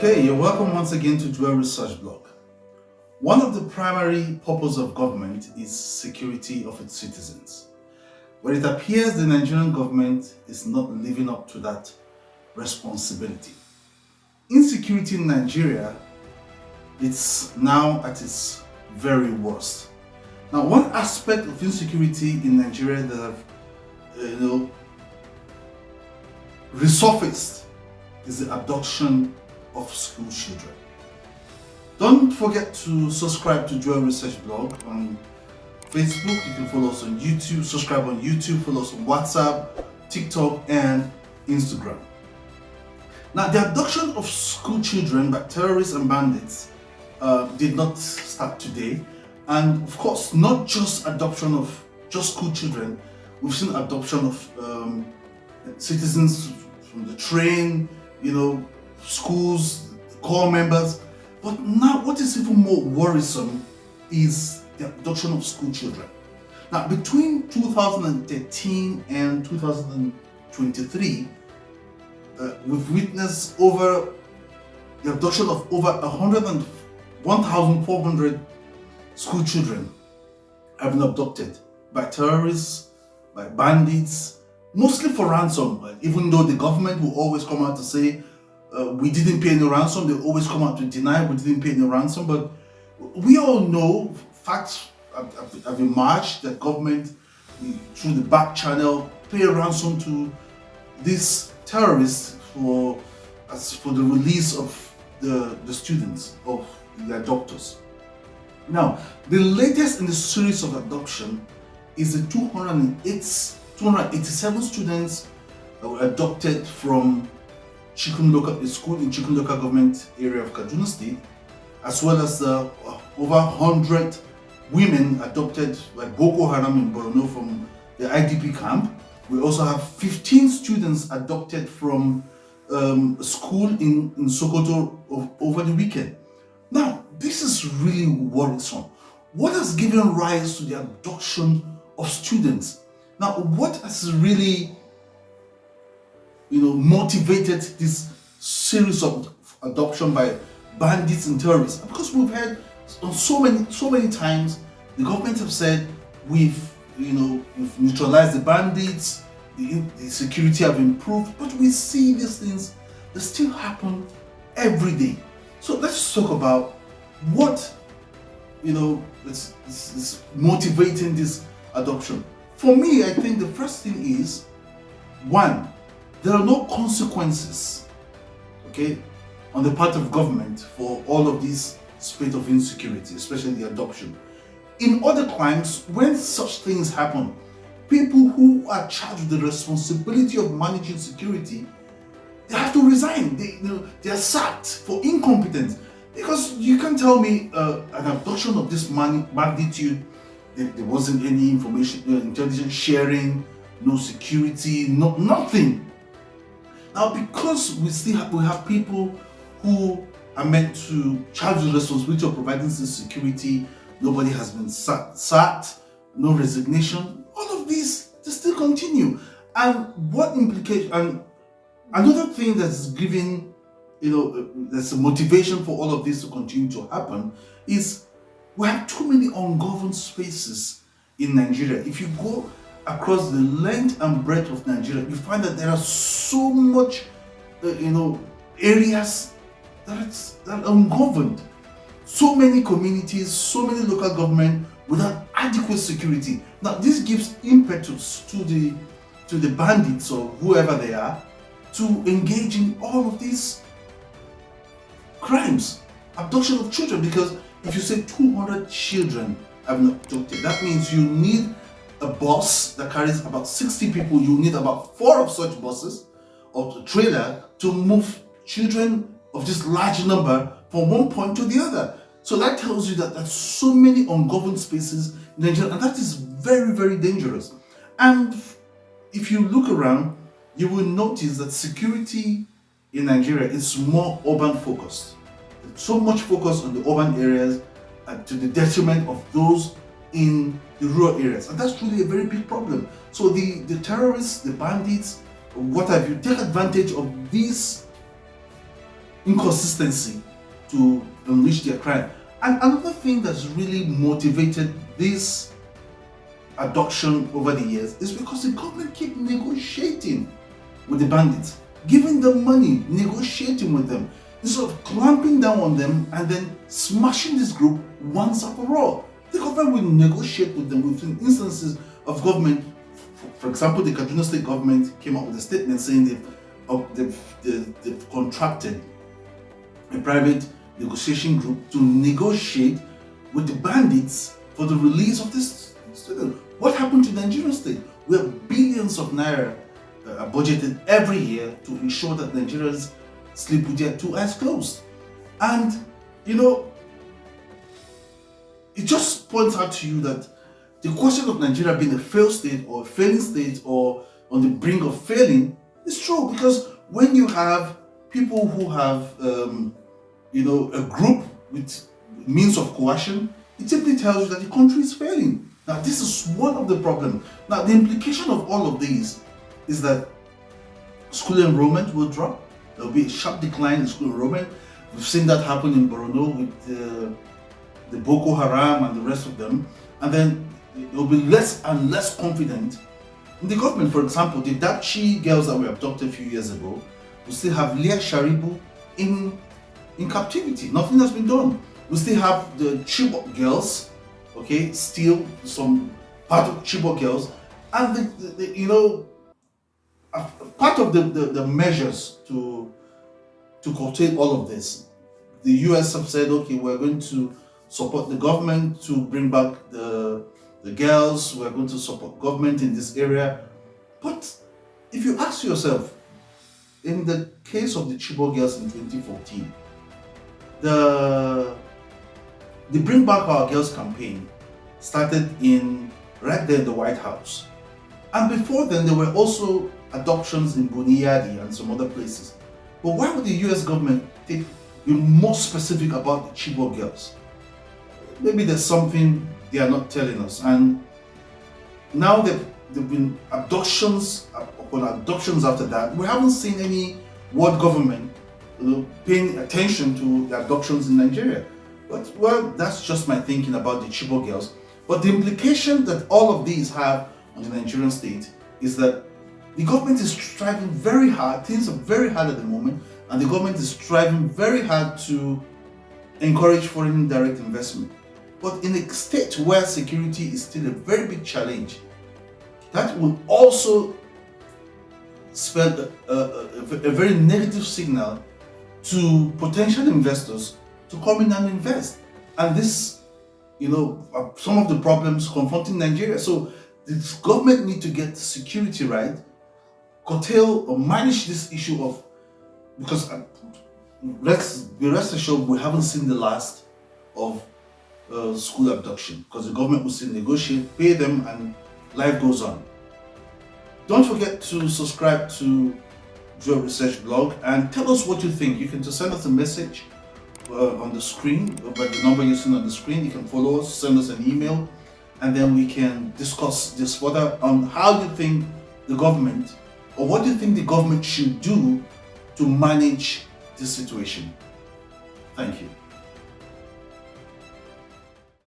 Okay, you're welcome once again to Dual Research Blog. One of the primary purposes of government is security of its citizens. But it appears the Nigerian government is not living up to that responsibility. Insecurity in Nigeria, it's now at its very worst. Now, one aspect of insecurity in Nigeria that have resurfaced is the abduction of school children. Don't forget to subscribe to Dual Research Blog on Facebook. You can follow us on YouTube, subscribe on YouTube, follow us on WhatsApp, TikTok, and Instagram. Now, the abduction of school children by terrorists and bandits did not start today. And of course, not just adoption of just school children. We've seen adoption of citizens from the train, schools, corps members. But now what is even more worrisome is the abduction of school children. Now, between 2013 and 2023, we've witnessed the abduction of over 1,400 school children have been abducted by terrorists, by bandits, mostly for ransom. Even though the government will always come out to say we didn't pay any ransom, they always come out to deny we didn't pay any ransom. But we all know facts have emerged that government, through the back channel, pay a ransom to these terrorists for the release of the students, of the adopters. Now, the latest in the series of abduction is the 287 students that were adopted from Chikun local school in Chikun local government area of Kaduna State, as well as over 100 women adopted by Boko Haram in Borno from the IDP camp. We also have 15 students adopted from a school in Sokoto over the weekend. Now, this is really worrisome. What has given rise to the abduction of students? Now, what has really motivated this series of adoption by bandits and terrorists? Because we've heard on so many times the government have said we've neutralized the bandits, the security have improved, but we see these things that still happen every day. So let's talk about what is motivating this adoption. For me, I think the first thing is, one, there are no consequences, on the part of government for all of this spate of insecurity, especially the adoption. In other crimes, when such things happen, people who are charged with the responsibility of managing security, they have to resign. They are sacked for incompetence. Because you can't tell me an abduction of this magnitude, there wasn't any information, intelligence sharing, no security, nothing. Now, because we have people who are meant to charge the responsibility of providing this security, nobody has been sacked, no resignation. All of these, they still continue. And what implication? And another thing that's giving, there's a motivation for all of this to continue to happen is we have too many ungoverned spaces in Nigeria. If you go across the length and breadth of Nigeria, you find that there are so much, areas that are ungoverned. So many communities, so many local government without adequate security. Now, this gives impetus to the bandits or whoever they are to engage in all of these crimes, abduction of children. Because if you say 200 children have been abducted, that means you need a bus that carries about 60 people. You need about 4 of such buses or a trailer to move children of this large number from one point to the other. So that tells you that there's so many ungoverned spaces in Nigeria, and that is very, very dangerous. And if you look around, you will notice that security in Nigeria is more urban focused. So much focus on the urban areas to the detriment of those in the rural areas. And that's really a very big problem. So the terrorists, the bandits, what have you, take advantage of this inconsistency to unleash their crime. And another thing that's really motivated this abduction over the years is because the government keep negotiating with the bandits, giving them money, negotiating with them, instead of clamping down on them and then smashing this group once and for all. The government will negotiate with them. We've seen instances of government, for example, the Kaduna State government came up with a statement saying they've contracted a private negotiation group to negotiate with the bandits for the release of this student. What happened to the Nigerian State? Where billions of naira are budgeted every year to ensure that Nigerians sleep with their two eyes closed. And it just points out to you that the question of Nigeria being a failed state or a failing state or on the brink of failing is true, because when you have people who have a group with means of coercion, it simply tells you that the country is failing. Now, this is one of the problems. Now, the implication of all of these is that school enrollment will drop. There will be a sharp decline in school enrollment. We've seen that happen in Borno with the Boko Haram and the rest of them. And then there will be less and less confident in the government. For example, the Dapchi girls that were abducted a few years ago will still have Leah Sharibu in captivity. Nothing has been done. We still have the Chibok girls, still some part of Chibok girls, and part of the measures to curtail all of this. The US have said, okay, we're going to support the government to bring back the girls. We're going to support government in this area. But if you ask yourself, in the case of the Chibok girls in 2014, the Bring Back Our Girls campaign started right there in the White House. And before then, there were also adoptions in Buniyadi and some other places. But why would the US government be more specific about the Chibok girls? Maybe there's something they are not telling us. And now that there have been abductions upon adoptions after that, we haven't seen any world government paying attention to the abductions in Nigeria. But, well, that's just my thinking about the Chibok girls. But the implication that all of these have on the Nigerian state is that the government is striving very hard, things are very hard at the moment, and the government is striving very hard to encourage foreign direct investment. But in a state where security is still a very big challenge, that will also spell a very negative signal to potential investors to come in and invest. And this, are some of the problems confronting Nigeria. So the government need to get security right, curtail or manage this issue of, because let's be rest assured we haven't seen the last of school abduction, because the government will still negotiate, pay them, and life goes on. Don't forget to subscribe to Joe Research Blog and tell us what you think. You can just send us a message on the screen, by the number you're seeing on the screen. You can follow us, send us an email, and then we can discuss this further on how you think the government, or what do you think the government should do to manage this situation. Thank you.